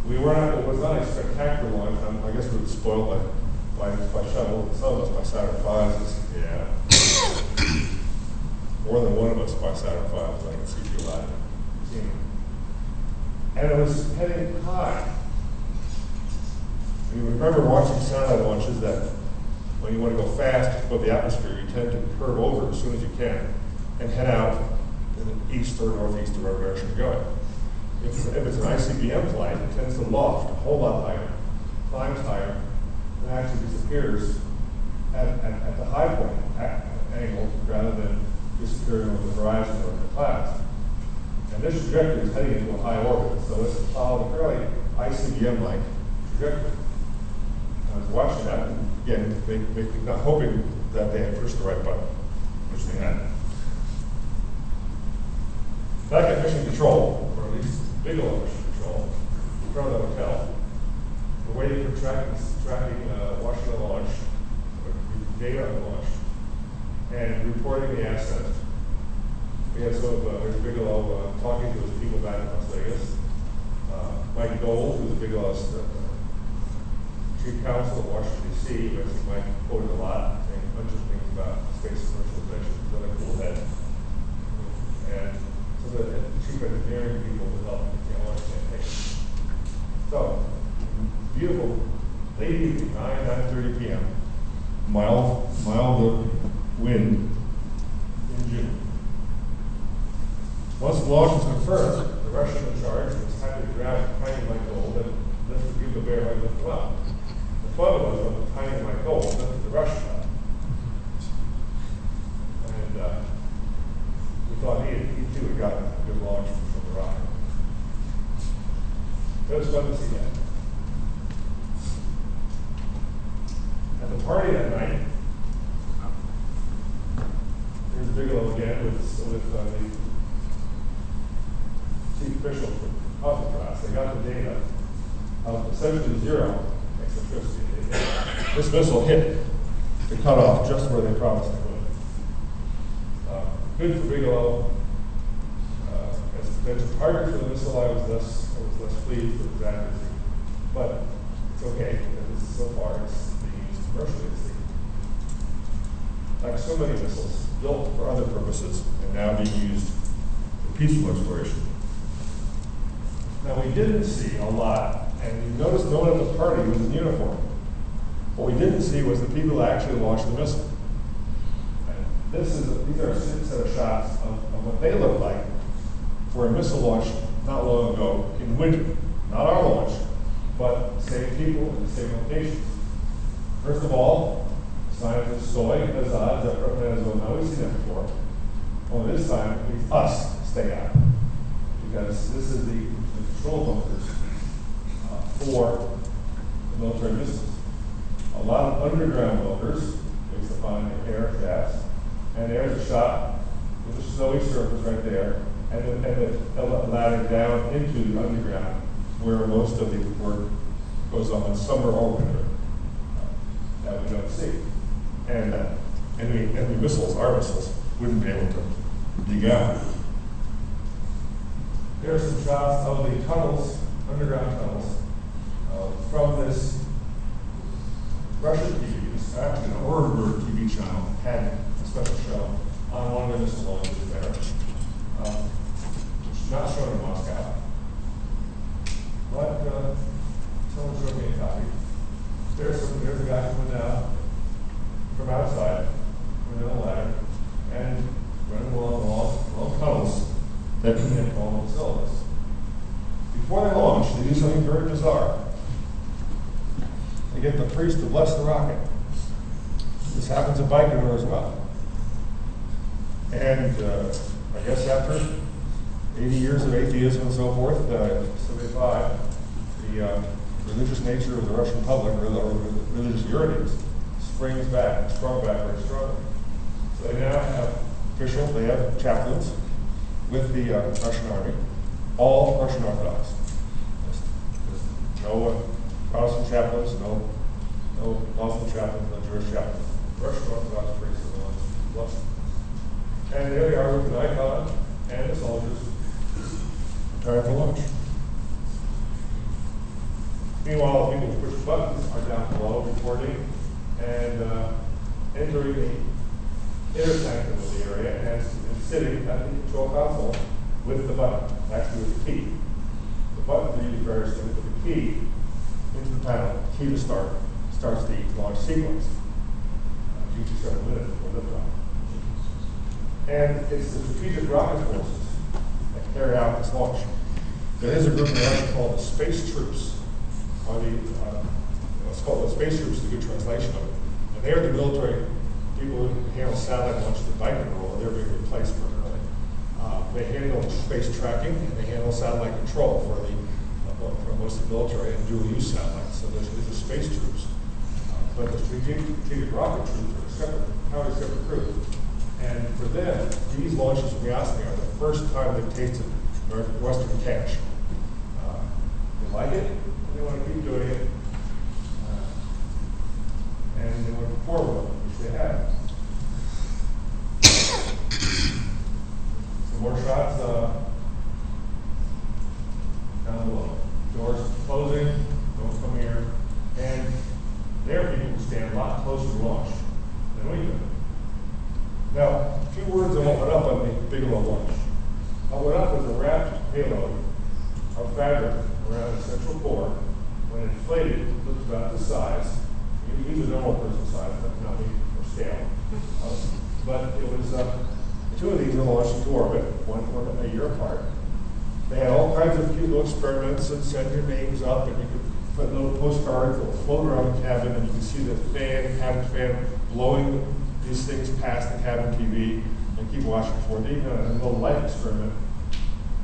it was not a spectacular launch. I guess we were spoiled by shuttle. Some of us by Saturn V's. Yeah. More than one of us by Saturn V's. I can see you alive. And it was heading high. You remember watching satellite launches that when you want to go fast above the atmosphere, you tend to curve over as soon as you can and head out in the east or northeast or wherever direction you're going. If it's an ICBM flight, it tends to loft a whole lot higher, climbs higher, and actually disappears at the high point angle rather than disappearing over the horizon or in the clouds. And this trajectory is heading into a high orbit, so it's followed a fairly ICBM-like trajectory. I was watching that, and again, not hoping that they had pushed the right button, which they had. Back at Mission Control, or at least Bigelow Mission Control, in front of the hotel, we're waiting for tracking Washington launch, data on the launch, and reporting the ascent. We had some of Bigelow talking to his people back in Las Vegas. Mike Gold, who's Bigelow's chief counsel at Washington, D.C., Mike quoted a lot, saying a bunch of things about space commercialization. He's got a cool head. And some of the chief engineering people would help the launch campaign. So, beautiful, late evening, 9:30 p.m., mild wind in June. Once the launch was confirmed, the Russian in charge was happy to grab tiny Mike Gold and lift the Bugle Bear and lift him up. The fun was when the tiny Mike Gold lifted the Russian up. And we thought he too had gotten a good launch from the rocket. party that night. Here's Bigelow again with the chief official for Alcatraz. They got the data of essentially zero eccentricity. This missile hit the cutoff just where they promised it would. Good for Bigelow. As a target for the missile, I was less pleased with its accuracy. But it's okay, because so far it's being used commercially. It's like so many missiles, built for other purposes and now being used for peaceful exploration. Now we didn't see a lot, and you notice no one at the party was in uniform. What we didn't see was the people who actually launched the missile. And these are a set of shots of what they look like for a missile launch not long ago in winter. Not our launch, but same people in the same location. First of all, scientists Soy, Azad, Dnepr, now we've seen that before. Only this time, it's us stay out. Because this is the control bunkers for the military missiles. A lot of underground bunkers, based upon the air shafts, and there's a shot with a snowy surface right there, and the ladder down into the underground, where most of the work goes on in summer or winter that we don't see. And enemy missiles, our missiles, wouldn't be able to dig out. There are some shots of the tunnels, underground tunnels, from this Russian TV. Actually, an Oberg TV channel had a special show on one of the missile launches there, which is not shown in Moscow. But someone showed me a copy. There's a guy coming down from outside, coming down the ladder, and running along tunnels that connect all the facilities. Before they launch, they do something very bizarre. They get the priest to bless the rocket. This happens at Bigelow as well. And I guess after 80 years of atheism and so forth, 75, the religious nature of the Russian public, or the religious yearnings, sprung back very strongly. So they now have officials, they have chaplains with the Russian army, all Russian Orthodox. There's no Protestant chaplains, no Muslim chaplains, no Jewish chaplains. Russian Orthodox priests are the ones blessed. And there they are with an icon and the soldiers preparing for launch. Meanwhile, the people who push buttons are down below recording and entering the inner sanctum of the area and sitting at the control console with the button, actually with the key. The button for you is very simple, but the key into the panel, key to start, starts the launch sequence. Usually 7 minutes for liftoff. And it's the strategic rocket forces that carry out this launch. There is a group in Russia called the Space Troops, or it's called the Space Troops, is a good translation of it. And they're the military people who handle satellite launches at Bigelow, and they're being replaced permanently. They handle space tracking, and they handle satellite control for most of the military and dual-use satellites. So there's the Space Troops. But the strategic rocket troops are entirely separate group. And for them, these launches from Yasniy are the first time they've tasted Western cash. They like it, and they want to keep doing it, and they want to perform well, which they have. Some more shots down below. Doors closing, don't come here, and there are people who stand a lot closer to launch than we do. Now, a few words on what went up on the Bigelow launch. What went up was a wrapped payload of fabric around the central core. When inflated, it looked about this size. You can use a normal person size, but not me for scale. But it was, 2 of these were launched into orbit, one a year apart. They had all kinds of cute little experiments and send your names up, and you could put little postcards that would float around the cabin, and you could see the cabin fan blowing these things past the cabin TV and keep watching for it. They even had a little life experiment.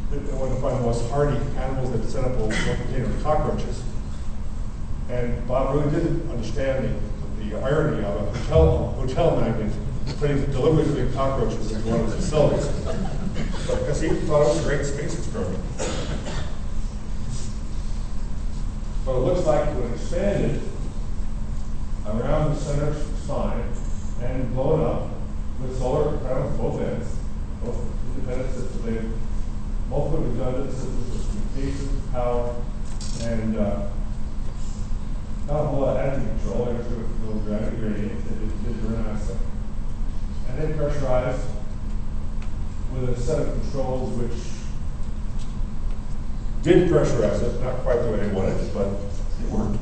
They wanted to find the most hardy animals that set up a container of cockroaches. And Bob really didn't understand the the irony of a hotel magnate deliberately putting cockroaches into one of his facilities. But because he thought it was a great space experiment. But it looks like when expanded around the center spine and blown up with solar panels both ends, both independent systems, they have multiple redundant systems with communications, power, and not a whole lot of attitude control. They were no gravity gradient that did very nicely. And then pressurized with a set of controls which did pressurize it, not quite the way they wanted it, but it worked.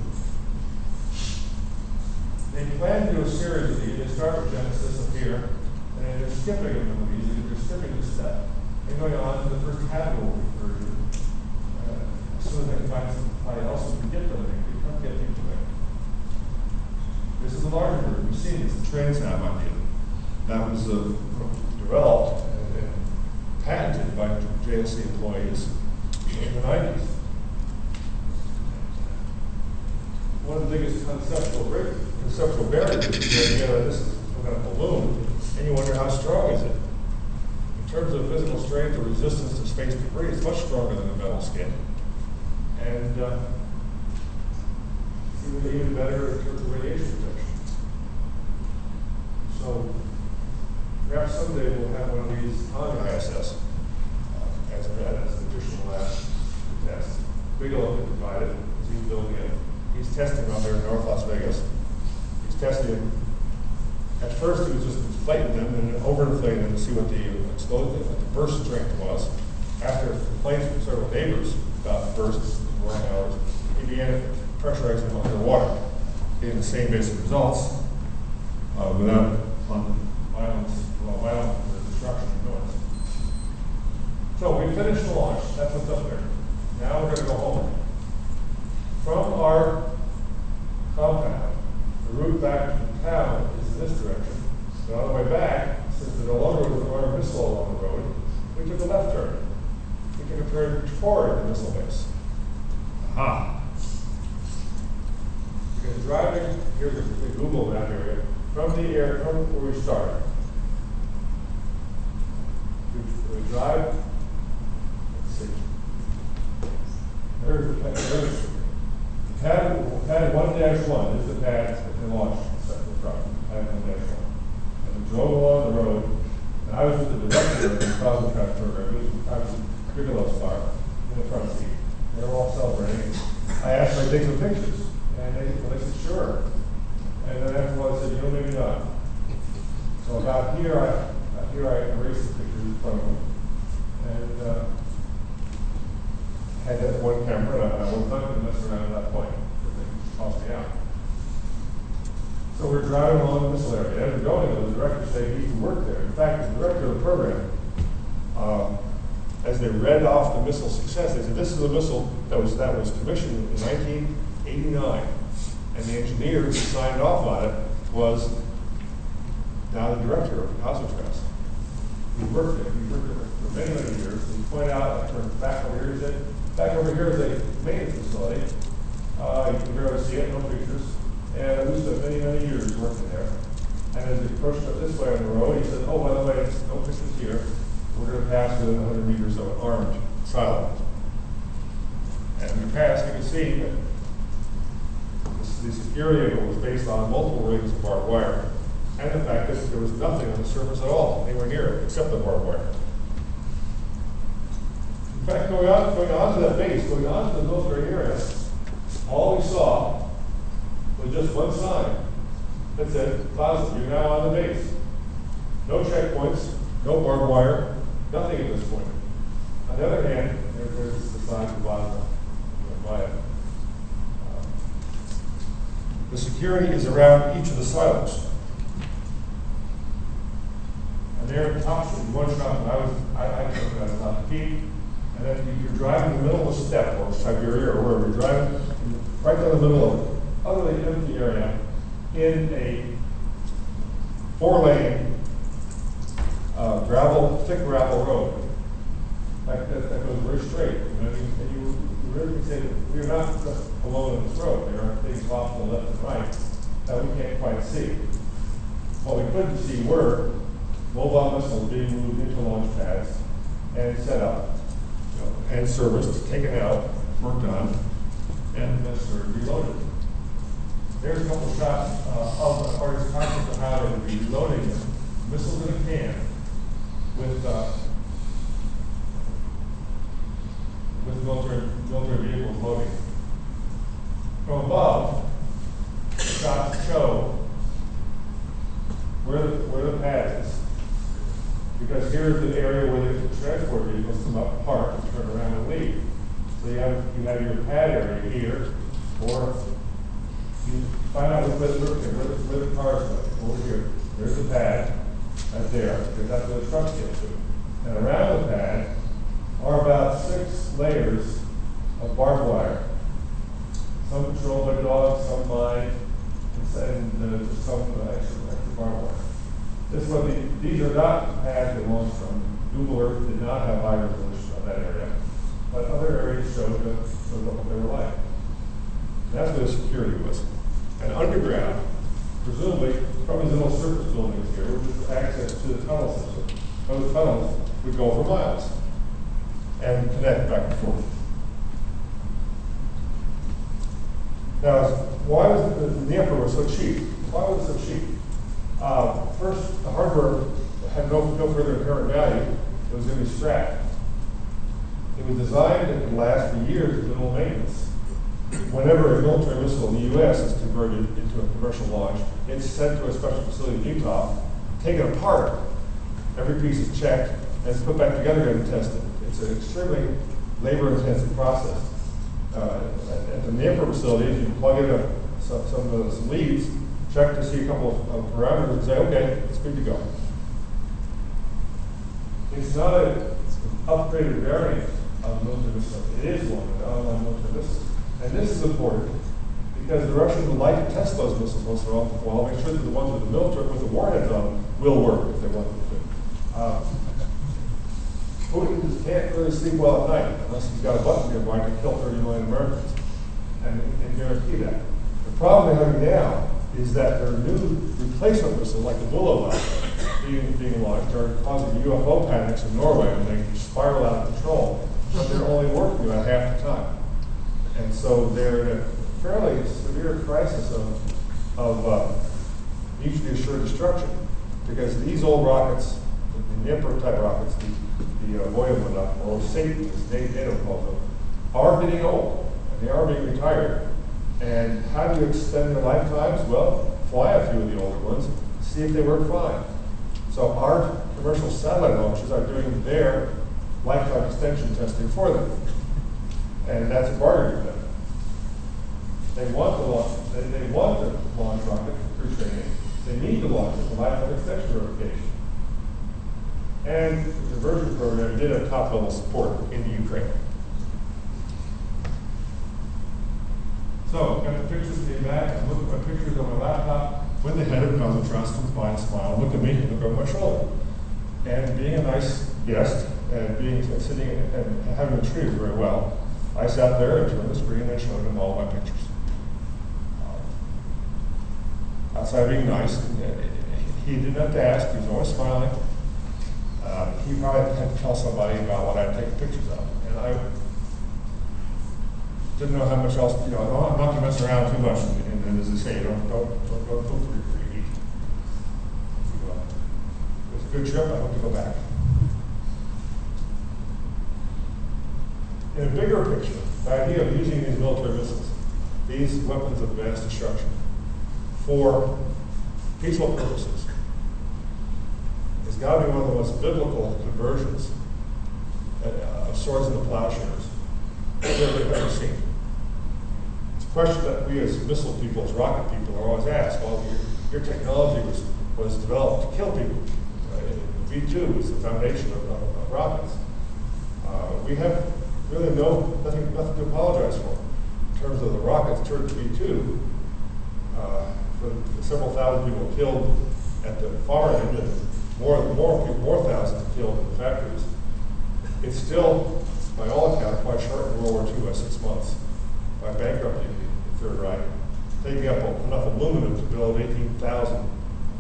They plan to do a series of these. They start with Genesis up here, and they're skipping them with these. They're skipping the step. They're going on to the first habitable version. As soon as they can find somebody else who can get them, they can't get people there. This is the larger version. We've seen this, the TrainSnap idea. That was developed and patented by JSC employees in the 90s. One of the biggest conceptual barriers is the idea that this is some kind of balloon, and you wonder how strong is it. In terms of physical strength or resistance to space debris, it's much stronger than a metal skin. And even better in terms of radiation protection. So perhaps someday we'll have one of these on the ISS as an additional lab to test. Bigelow can provide it, as he's building it. He's testing out there in North Las Vegas. He's testing them. At first, he was just inflating them and then overinflating them to see what the burst strength was. After complaints from several neighbors about bursts and warning hours, he began pressurizing them underwater, getting the same basic results without violent destruction and noise. So we finished the launch. That's what's up there. Now we're going to go home. From our compound, the route back to the town is in this direction. But on the way back, since there no longer was an armed missile along the road, we took a left turn. We took a turn toward the missile base. Aha! Because driving, here's the Google map area, from where we started. We drive, let's see. There's pad 1-1 is the pad that they launched the truck, pad 1-1. And we drove along the road, and I was with the director of the contractor program. I was in Bigelow's car in the front seat. They were all celebrating. I asked if I take some pictures, and they said, sure. And then after a while, I said, maybe not. So about here, I erased the pictures in front of them. And had that one camera, and I was not going to mess around at that point, because they tossed me out. So we're driving along the missile area. As we're going, the director said he used to work there. In fact, the director of the program, as they read off the missile success, they said, this is a missile that was commissioned in 1989. And the engineer who signed off on it was now the director of the Cosmotras. He worked there. He worked there for many, many years. And he pointed out, I turned back over here, he said, back over here is a maintenance facility. You can barely see it, no pictures. And we spent many, many years working there. And as we approached up this way on the road, he said, oh, by the way, no pictures here. We're going to pass within 100 meters of an armed silo. And we passed, you can see that the security was based on multiple rings of barbed wire, and the fact that there was nothing on the surface at all anywhere near it except the barbed wire. In fact, going on to that base, going on to the military area, all we saw was just one sign that said, "Positive, you're now on the base." No checkpoints, no barbed wire, nothing at this point. On the other hand, there's the sign at the bottom by it. The security is around each of the silos. And there at the top, one shot, I took that top of the peak. And then if you're driving in the middle of a steppe or Siberia or wherever, you're driving right down the middle of an utterly empty area in a 4-lane thick gravel road. That goes very straight. And you really can say that we're not just alone on this road. There are things off to the left and right. that we can't quite see. What we couldn't see were mobile missiles being moved into launch pads and set up, and serviced, taken out, worked on, and necessarily reloaded. There's a couple shots of artist concept of how they would be reloading missiles in a can with military vehicles loading. From above, the shots show where the pad is. Because here's the area where the transport vehicles come up, park, and turn around and leave. So you have your pad area here, or you find out where the cars go. Over here, there's the pad, right there. That's where the trucks get to. And around the pad are about 6 layers of barbed wire. Some controlled by dogs, some by, and some extra barbed wire. These are not pads that launched from. Google Earth did not have high resolution of that area, but other areas showed what they were like. That's where the security was. And underground, presumably from these little surface buildings here, which is access to the tunnel system. Those tunnels would go for miles and connect back and forth. Now, why was the Dnepr was so cheap? Why was it so cheap? First, the hardware had no further inherent value. It was going to be scrapped. It was designed to last for years with minimal maintenance. Whenever a military missile in the U.S. is converted into a commercial launch, it's sent to a special facility in Utah, taken apart. Every piece is checked, and it's put back together and tested. It's an extremely labor-intensive process. At the Dnepr facility, if you plug in some leads, check to see a couple of parameters and say, okay, it's good to go. It's not an upgraded variant of military missile. It is one, an online military missile. And this is important because the Russians would like to test those missiles once in a while, make sure that the ones with the warheads on will work if they want them to. Putin can't really sleep well at night unless he's got a button nearby to kill 30 million Americans and guarantee that. The problem they're having now is that their new replacement missiles, like the Bigelow being launched, are causing UFO panics in Norway and they spiral out of control. But they're only working about half the time. And so they're in a fairly severe crisis of mutually assured destruction because these old rockets, the Dnepr type rockets, the Voyevod, or Satan, as NATO calls them, are getting old and they are being retired. And how do you extend their lifetimes? Well, fly a few of the older ones, see if they work fine. So our commercial satellite launchers are doing their lifetime extension testing for them. And that's a bargain with them. They want to launch rockets for crew training. They need to launch it for lifetime extension verification. And the diversion program did have top-level support in the Ukraine. So, got the pictures came back. I'm looking at my pictures on my laptop. When the head of Cosmotron comes by and smile, look at me and look over my shoulder. And being a nice guest and sitting and having been treated very well, I sat there and turned the screen and showed him all my pictures. Outside being nice, he didn't have to ask. He was always smiling. He probably had to tell somebody about what I'd taken pictures of, and I didn't know how much else. I'm not going to mess around too much. And as they say, don't go for eat. It was a good trip. I hope to go back. In a bigger picture, the idea of using these military missiles, these weapons of mass destruction, for peaceful purposes, has got to be one of the most biblical conversions of swords into plowshares that we've ever seen. It's a question that we as missile people, as rocket people, are always asked. Well, your technology was developed to kill people. V2 is the foundation of rockets. We have really nothing to apologize for in terms of the rockets turned to V2. For several thousand people killed at the far end, and more thousands killed in the factories. It's still, by all accounts, quite short in World War II by 6 months by bankrupting the Third Reich. taking up enough aluminum to build 18,000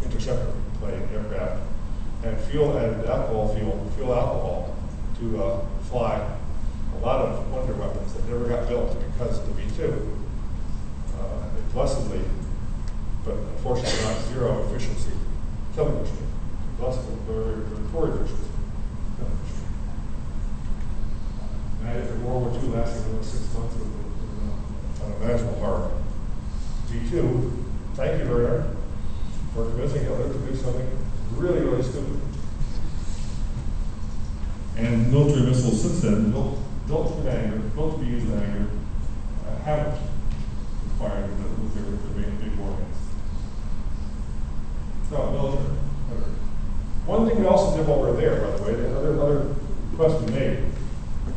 interceptor plane aircraft and fuel alcohol to fly a lot of wonder weapons that never got built because of the V2. Blessedly, but unfortunately not zero efficiency killing machine. Blessedly, very poor efficiency killing machine. And I did World War II lasting another 6 months with unimaginable horror. V2, thank you very much for convincing Hitler to do something really, really stupid. And military missiles since then, built in anger, built to be used in anger, haven't fired with their big warheads. So, military. One thing we also did while we were there, by the way, the other request we made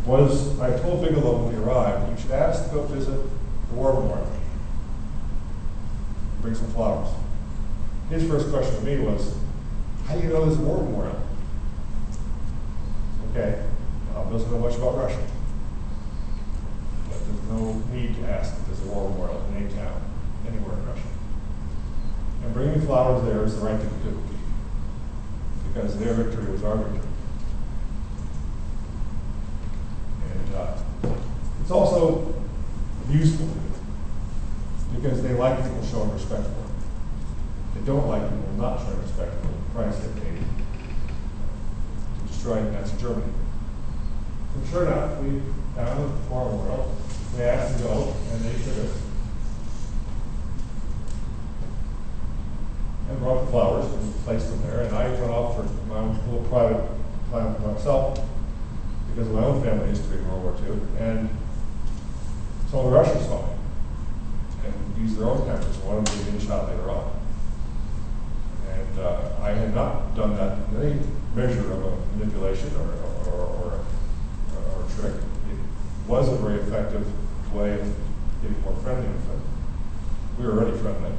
was, I told Bigelow when we arrived, you should ask to go visit the War Memorial. Bring some flowers. His first question to me was, how do you know there's a War Memorial? Okay, doesn't know much about Russia. But there's no need to ask if there's a war memorial in any town, anywhere in Russia. And bringing flowers there is the right thing to do, because their victory was our victory. And it's also useful to do, because they like people showing respect for them. They don't like people not showing respect for the price they paid to destroy Nazi Germany. And sure enough, we found the War Memorial. We asked to go, and they took us. And brought the flowers and placed them there. And I went off for my own little private time for myself because of my own family history in World War II. And some of the Russians saw me and used their own cameras and wanted me to be shot later on. And I had not done that in any measure of a manipulation or trick. It was a very effective way of getting more friendly with them. We were already friendly.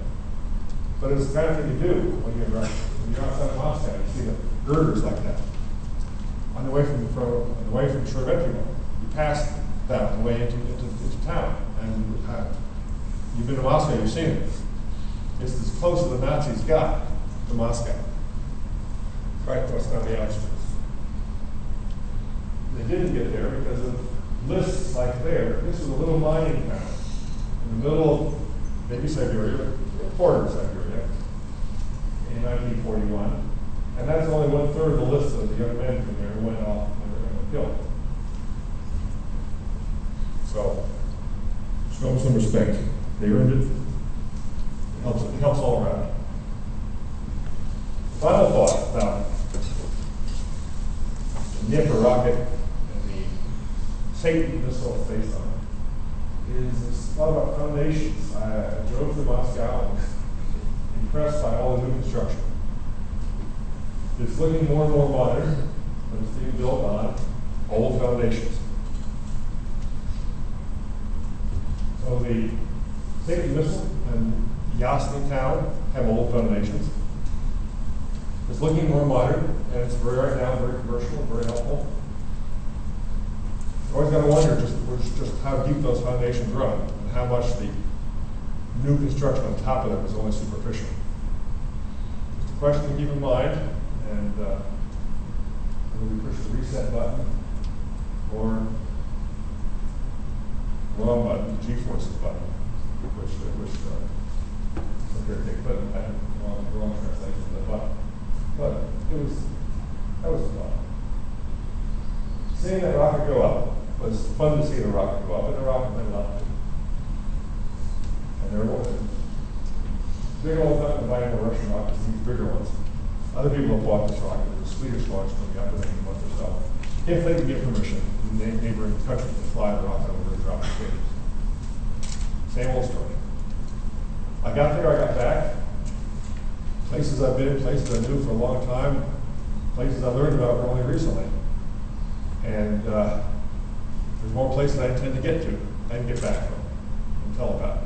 But it's the kind of thing you do when you're outside of Moscow. You see the girders like that. On the way from Sheremetyevo, you pass that on the way into town. And you've been to Moscow, you've seen it. It's as close as the Nazis got to Moscow. Right across down the outskirts. They didn't get there because of lists like there. This is a little mining town in the middle of maybe Siberia, border of Siberia, in 1941. And that's only 1/3 of the list of the young men from there who went off and were killed. So, show them some respect. They earned it. It helps all around. Final thought about the Dnepr rocket and the Satan missile based on it is it's a lot about foundations. I drove to Moscow and was impressed by all the new construction. It's looking more and more modern, but it's being built on old foundations. So the Satan missile and Yasniy town have old foundations. It's looking more modern, and it's right now very commercial, very helpful. You always got to wonder just how deep those foundations run, and how much the new construction on top of them is only superficial. It's a question to keep in mind, and whether we push the reset button or the wrong button, the G-forces button, which okay, but I had the wrong translation of the button. But that was fun. Seeing that rocket go up was fun to see the rocket go up, and the rocket went up. And there were Bigelow not buying the Russian rockets, these bigger ones. Other people have bought this rocket. There's a Swedish launch coming up in a month or so. If they can get permission, the neighboring country to fly the rocket over and drop the cables. Same old story. I got there, I got back. Places I've been, places I knew for a long time, places I learned about only recently. And there's more places I intend to get to and get back from and tell about.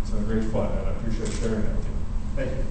It's been great fun, and I appreciate sharing that with you. Thank you.